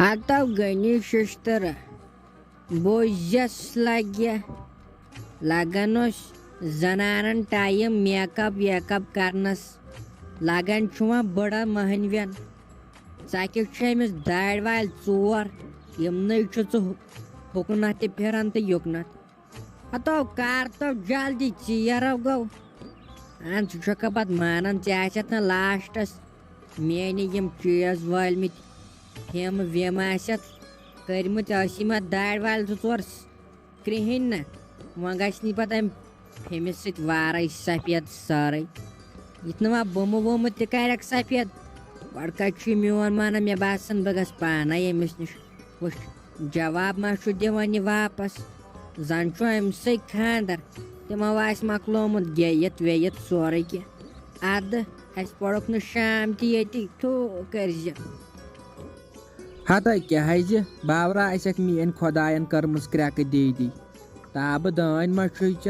Hatav gani shistara bojas lagya laganos zanaran time makeup karnas lagan chuma bada mahanvyan sakif chemis dadwal tsor yemnai chu hukunat pheran te yoknat hatav kartav jaldi chiyarav go an chakabat manan chachatna lastas meni yem chiyas valmit hem vemasat karmut asima dadwal tsor krihin wangasni patam femisit varai sapiat sarai itna bomu tikarak sapiat barka chimion mana me basan bagas pana yemis nish wush jawab ma shu devani vapas zancho em sei khandar tema vas maklomut geyet veyet sorai ki ad as porok na sham ti eti to karja ہتا کیا ہے باورا اسک مین خدائن کرمز crack دیدی تاب دان ما چھ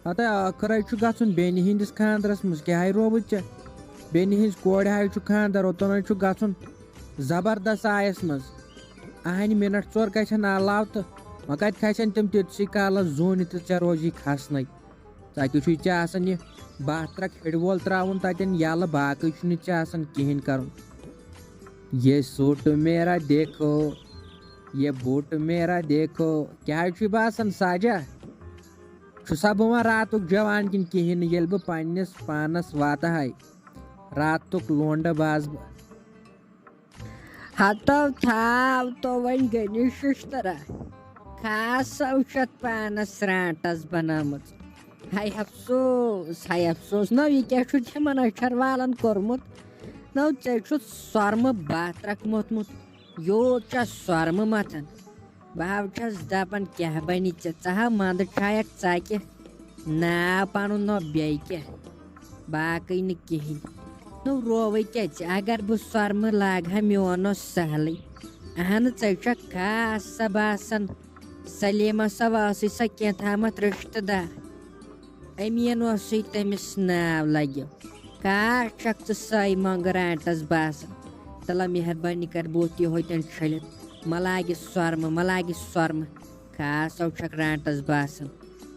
ہتا آخر گھن بین ہندس خاندرس مز کیا روبت ے بین ہز کور خاندر اوتن گھن زبردست آیس مز اہن منٹ ژور گھن علاوہ تو وۄنۍ کتہِ کھسن تِم تِتسٕے کالس زوٗنہِ تہٕ ژےٚ روزی کھسنٕے ژکہِ چھُے ژےٚ آسان یہِ باہ ترٛکھ ہِڑ وول ترٛاوُن تتٮ۪ن یلہٕ باقٕے چھُنہٕ ژےٚ آسان کِہیٖنۍ کرُن یہ سوٹ میرا دیکھو یہ بوٹ میرا دیکھو کیا چھُے باسان ساجا چھُسا بہٕ وۄنۍ راتُک جوان کِنہٕ کِہیٖنۍ نہٕ ییٚلہِ بہٕ پننِس پانس واتہٕ ہاے راتُک لونڈٕ باز بہٕ hatav thav to wan gani shistara khasau chat panas rantas banamut hay afsos no ye kya chu chamana charwalan kormut no chu sarma batrak motmut yo cha sarma matan bav chas dapan kya bani cha mand chayak chake na panu no beike bakai ne kihin no rowe kya agar bu sarma lagha miono sahli ahan cha khasa basan salima savasi sakya thamat rishtada amiano sitamis nav lagyo ka chakt sai mangarantas basan tala meharbani kar boti hoitan chalit malagi sarma ka sau chakrantas basan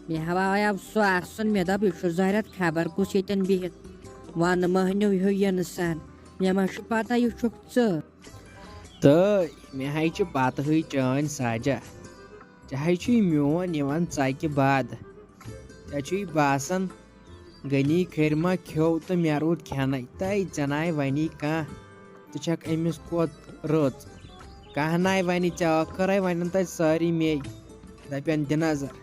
me hawaya swasun me da bishu zairat khabar ku sitan bihet wan mahnu hoyan san me ma shpata yu chukts تہٕ مےٚ ہاے چھِ پتہٕ ہٕے چٲنۍ ساجا چاہے چھُے میون یِوان ژکہِ باد ژےٚ چھُے باسان غنی کھٔرۍ ما کھیوٚو تہٕ مےٚ روٗد کھٮ۪نَے تَے ژےٚ ناے وَنی کانٛہہ ژٕ چھکھ أمِس کھۄت رٕژ کانٛہہ ناے وَنہِ ژےٚ ٲخٕرے وَنن تَتہِ سٲری مے دَپن دِ نظر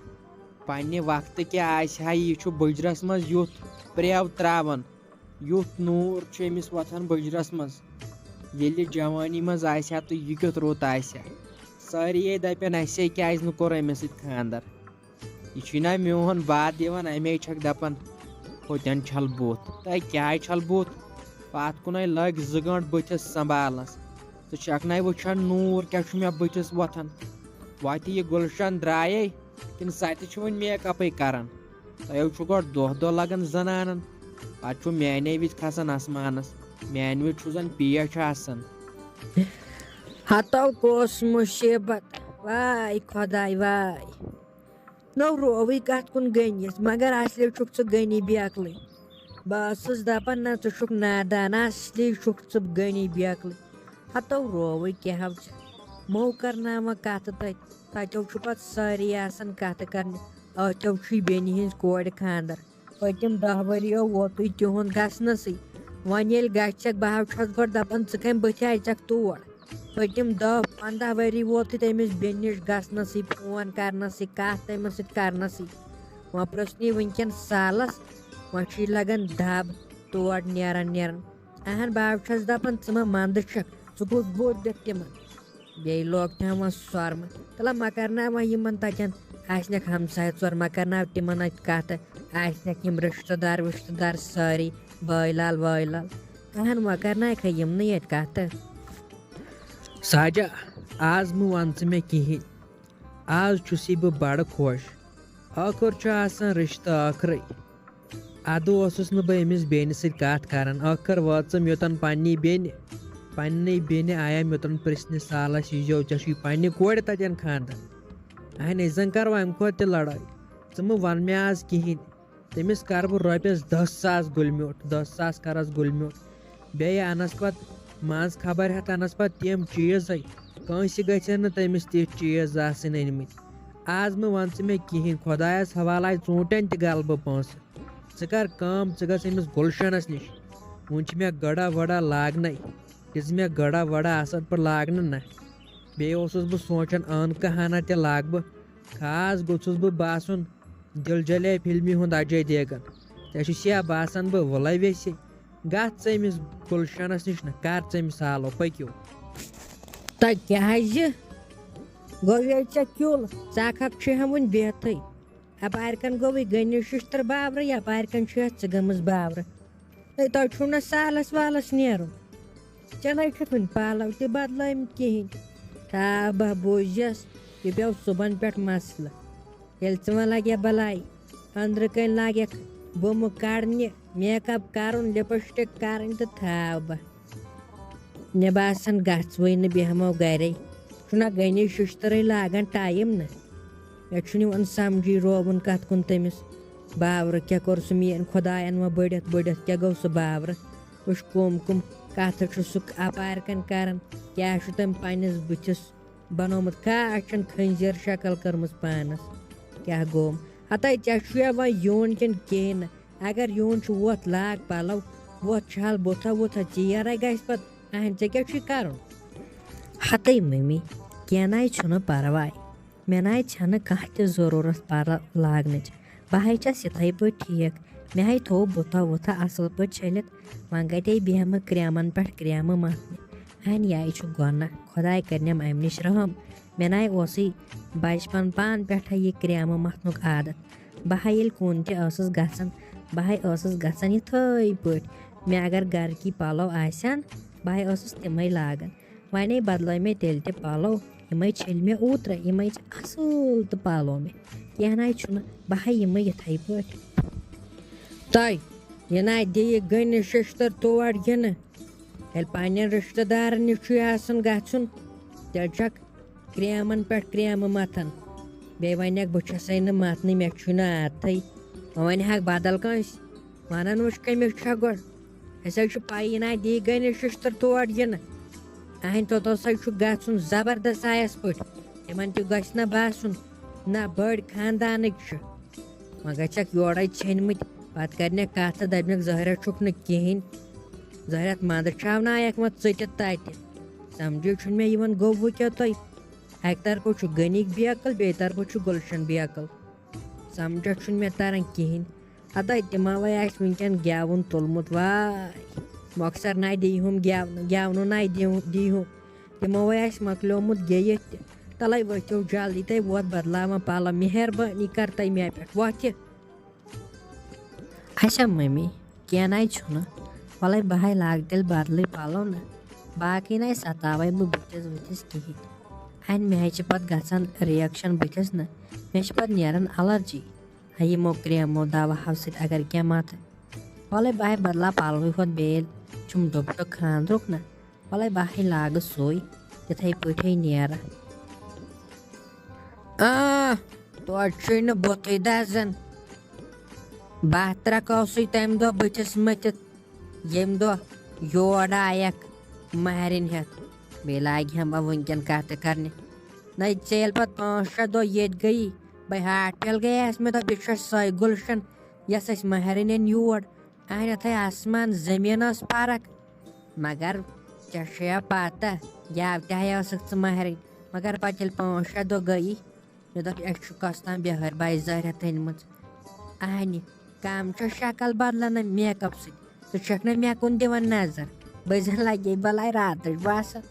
پننہِ وقتہٕ کیٛاہ آسہِ ہا یہِ چھُ بٕجرس منٛز یُتھ پرٛٮ۪و ترٛاوان یُتھ نوٗر چھُ أمِس وۄتھان بٕجرس منٛز ییٚلہِ جوانی منٛز آسہِ ہا تہٕ یہِ کیُتھ رُت آسہِ ہا سٲری دَپن اَسے کیٛازِ نہٕ کوٚر أمِس سۭتۍ خانٛدر یہِ چھُے نا میون باد دِوان اَمے چھکھ دَپان ہوٚتٮ۪ن چھل بُتھ تہٕ کیٛازِ چھل بُتھ پتھ کُنَے لٔگۍ 2 گٲنٛٹہٕ بٕتھِس سنٛبھالنس ژٕ چھکھ نَے وٕچھان نوٗر کیٛاہ چھُ مےٚ بٕتھِس وۄتھان وتہِ یہِ گُلشن درٛایے کِنہٕ سۄ تہِ چھِ وُنہِ میک اپے کران تۄہہِ چھُ گۄڈٕ دۄہ لگان زنانن پتہٕ چھُ میانے وِزِ کھسان آسمانس میانہِ وِزِ چھُ زن پیچ آسان ہتو کۄس مُصیبت واے خۄداے واے نو رووٕے کتھ کُن گٔنِتھ مگر اصلی چھُکھ ژٕ غنی بیکلٕے بہٕ ٲسٕس دپان نہ ژٕ چھُکھ نادان اصلی چھُکھ ژٕ غنی بیکلٕے ہتو رووٕے کیٛاہ ژٕ مو کرناوان کتھٕ تتیو چھُ پتہٕ سٲری آسان کتھٕ کرنہِ ٲتیو چھُے بیٚنہِ ہِنٛزِ کورِ خانٛدر پٔتِم 10 ؤرِیو ووتُے تِہُنٛد گژھنسٕے وۄنۍ ییٚلہِ گژھکھ بہٕ حظ چھس گۄڈٕ دپان ژٕ کمہِ بٕتھِ اژکھ تور پٔتِم 10-15 ؤری ووتُے تٔمِس بیٚنہِ نِش گژھنسٕے فون کرنسٕے کتھ تٔمِس سۭتۍ کرنسٕے وۄنۍ پرٛژھنی وٕنکٮ۪ن سالس وۄنۍ چھُے لگان دب تور نیران اہن بہٕ حظ چھس دپان ژٕ ما منٛدٕ چھکھ ژٕ کُس بوٚد دِکھ تِمن بیٚیہِ لوگ تھاوان سۄرمہٕ تلہ ما کرناوان یِمن تتٮ۪ن آسنکھ ہمساے ژور ما کرناو تِمن اتہِ کتھٕ آسنکھ یِم رشتہٕ دار سٲری بٲے لال اہن ما کرناوکھے یِمنٕے ییٚتہِ کتھٕ ساجا آز مہٕ ون ژٕ مےٚ کِہیٖنۍ آز چھُسے بہٕ بڑٕ خۄش ٲخٕر چھُ آسان رشتہٕ ٲخرٕے ادٕ اوسُس نہٕ بہٕ أمِس بیٚنہِ سۭتۍ کتھ کران ٲخٕر وٲژٕم یوٚتن پننی بیٚنہِ آیام یوٚتن پرژھنہِ سالس یہِ جو ژےٚ چھُے پننہِ کورِ تتٮ۪ن خانٛدر اہن أسۍ زن کرو امہِ کھۄتہٕ تہِ لڑٲے ژٕ مہٕ ون مےٚ آز کِہیٖنۍ تٔمِس کرٕ بہٕ رۄپیس 10,000 گُلمیوٗٹھ 10,000 کرس گُلمیوٗٹھ بیٚیہِ انس پتہٕ منٛز خبر ہٮ۪تھ انس پتہٕ تِم چیٖزے کٲنٛسہِ گژھن نہٕ تٔمِس تِتھۍ چیٖز آسٕنۍ أنمٕتۍ آز مہٕ ون ژٕ مےٚ کِہیٖنۍ خۄدایس حوالے ژوٗنٛٹھٮ۪ن تہِ گلہٕ بہٕ پونٛسہٕ ژٕ کر کٲم ژٕ گژھ أمِس گُلشنس نِش وۄنۍ چھِ مےٚ گڑا وڑا لاگنے دِژ مےٚ گڑا وڑا اصل پٲٹھۍ لاگنہٕ نہ بیٚیہِ اوسُس بہٕ سونٛچان عٲنکہٕ ہنا تہِ لاگہٕ بہٕ خاص گوٚژھُس بہٕ باسُن دِل جلے فلمہِ ہُنٛد اجے دیگن ژےٚ چھُس یا باسان بہٕ وُلے ویسے گژھ ژٕ أمِس گُلشنس نِش نہ کر ژٕ أمِس سالو پٔکِو تۄہہِ کیٛازِ گوٚو ییٚلہِ ژےٚ کیُل ژٕ چھُہم وُنہِ بِہتھٕے اپارِ کن گوٚوٕے غنی ششتٕر بابرٕ یپارِ کن چھِ ژٕ گٔمٕژ بابرٕ ہے تۄہہِ چھُو نہ سالس والس نیرُن ژےٚ نَے چھُکھ وُنہِ پلو تہِ بدلٲمٕتۍ کِہیٖنۍ تھاو بوٗزِس یہِ پیٚو صُبحن پٮ۪ٹھ مسلہٕ ییٚلہِ ژٕ وۄنۍ لگہِ بلاے أنٛدرٕ کَنۍ لاگٮ۪کھ بُمہٕ کڑنہِ میک اپ کرُن لپسٹک کرٕنۍ تہٕ تھاو مےٚ باسان گژھوٕے نہٕ بیٚہمو گرے چھُنہ غنی ششترٕے لاگان ٹایم نہ مےٚ چھُنہٕ یِوان سمجھی رووُن کتھ کُن تٔمِس باورٕ کیٛاہ کوٚر سُہ میٲنۍ خۄداین وۄنۍ بٔڑِتھ کیٛاہ گوٚو سُہ باورٕ وٕچھ کُم کتھٕ چھُ سُہ اپارِ کن کران کیٛاہ چھُ تٔمۍ پننِس بٕتھِس بنومُت کھاچن خنزیر شکل کٔرمٕژ پانس کیٛاہ گوٚوم ہتے ژےٚ چھُیا وۄنۍ یُن کِنہٕ کِہیٖنۍ نہٕ اگر یُن چھُ وۄتھ لاگ پلو وۄتھ چھل بُتھا وُتھا ژیرے گژھِ پتہٕ اہن ژےٚ کیٛاہ چھُے کرُن ہتے مٔمی کینٛہہ نَے چھُنہٕ پرواے مےٚ نَے چھنہٕ کانٛہہ تہِ ضروٗرت پلو لاگنٕچ بہٕ ہاے چھس یِتھٕے پٲٹھۍ ٹھیٖک مےٚ ہاے تھوٚو بُتھا وُتھا اصل پٲٹھۍ چھٔلِتھ وۄنۍ گٔے بیٚہمہٕ کرٛیمن پٮ۪ٹھ کرٛیمہٕ متھنہِ اہن یہِ چھُ گۄناہ خۄداے کرنٮ۪م امہِ نِش رحم مےٚ نَے اوسُے بچپن پانہٕ پٮ۪ٹھے یہِ کرٛیمہٕ متھنُک عادت بہٕ ہاے ییٚلہِ کُن تہِ ٲسٕس گژھان بہٕ ہاے ٲسٕس گژھان یِتھٕے پٲٹھۍ مےٚ اگر گرٕکی پلو آسن بہٕ ہاے ٲسٕس تِمے لاگان وۄنۍ بدلٲے مےٚ تیٚلہِ تہِ پلو یِمے چھٔلۍ مےٚ اوترٕ یِمے چھِ اصل تہٕ پلو مےٚ کینٛہہ نَے چھُنہٕ بہٕ ہاے یِمے یِتھٕے پٲٹھۍ تۄہہِ یہِ نَے دِیہِ غنی ششتٕر تور یِنہٕ ییٚلہِ پننٮ۪ن رشتہٕ دارن نِش چھُے آسان گژھُن تیٚلہِ چھکھ کرٛیمن پٮ۪ٹھ کرٛیمہٕ متھان بیٚیہِ ونکھ بہٕ چھسے نہٕ متنٕے مےٚ چھُے نہٕ عادتھٕے وۄنۍ ونہِ ہکھ بدل کٲنٛسہِ ونان وٕچھ کٔمِس چھےٚ گۄڈٕ اَسہِ حظ چھُ پَیی یہِ نَے دِیہِ غنی ششتٕر تور یِنہٕ اہن توٚتَسَے چھُ گژھُن زبردست آیس پٲٹھۍ تِمن تہِ گژھِ نہ باسُن نہ بٔڑۍ خاندانٕکۍ چھِ وۄنۍ گژھکھ یورے ژھیٚنمٕتۍ پتہٕ کرنکھ کتھٕ دپنکھ ظٲہرا چھُکھ نہٕ کِہیٖنۍ ظٲہرت منٛدٕ چھاونایکھ وۄنۍ ژٔٹِتھ تتہِ سمجھی چھُنہٕ مےٚ یِوان گوٚوٕ کیٛاہ تۄہہِ اکہِ طرفہٕ چھُ غنی بیکٕل بیٚیہِ طرفہٕ چھُ گُلشن بیکٕل سمجھا چھُنہٕ مےٚ تران کِہیٖنۍ ہتے تِموے آسہِ وٕنکٮ۪ن گٮ۪وُن تُلمُت واے مۄخصر نَے دیٖہُم گٮ۪ونہٕ نَے دیٖہُم تِموے آسہِ مۄکلیومُت گیٚیِتھ تہِ تلے ؤتھِو جلدی تے ووت بدلاوان پلو مہربٲنی کر تَے مےٚ پٮ۪ٹھ وۄتھِ اچھا مٔمی کینٛہہ نَے چھُنہٕ وَلے بہٕ ہاے لاگہٕ تیٚلہِ بدلٕے پلو نہ باقٕے نَے ستاوے بہٕ بٕتھِس کِہیٖنۍ اَنہِ مےٚ حظ چھِ پَتہٕ گژھان رِیَکشَن بٕتھِس نہ مےٚ چھِ پَتہٕ نیران اَلَرجی یِمو کرٛیمو دَوہو سۭتۍ اگر کینٛہہ مَتہٕ وَلَے بہٕ بدلاو پَلوٕے ہوت بیٚیہِ ییٚلہِ چھُم دُپٹہٕ خانٛدرُک نہ وَلَے بہٕ لاگہٕ سُے تِتھَے پٲٹھۍ نیرٕ تویتہِ چھُے نہٕ بُتھٕے دَزان بہٕ ترٛکوسٕے تَمہِ دۄہ بٕتھِس مٔتھِتھ ییٚمہِ دۄہ یور آیَکھ مَہرِنۍ ہٮ۪تھ بیٚیہِ لاگہِ ہا بہٕ وٕنۍکٮ۪ن کَتھٕ کَرنہِ نَے ژےٚ ییٚلہِ پَتہٕ 5-6 دۄہ ییٚتہِ گٔیی بَے ہاٹفٮ۪ل گٔیاس مےٚ دوٚپ یہِ چھےٚ سۄے گُلشَن یۄس اَسہِ مَہرِنۍ أنۍ یور اَنٮ۪تھَے آسمان زٔمیٖن ٲس فرق مگر ژےٚ چھےٚ پَتہ یَوٕ ٲسٕکھ ژٕ مَہرِنۍ مگر پَتہٕ ییٚلہِ 5-6 دۄہ گٔیی مےٚ دوٚپ اَسہِ چھُ کۄس تام بِہٲرۍ باے زٲہرِتھ أنۍمٕژ اَہنہِ کَم چھےٚ شکل بدلان نہ میک اپ سۭتۍ ژٕ چھَکھ نہ مےٚ کُن دِوان نظر بہٕ زَن لگے بلاے راتٕچ باسان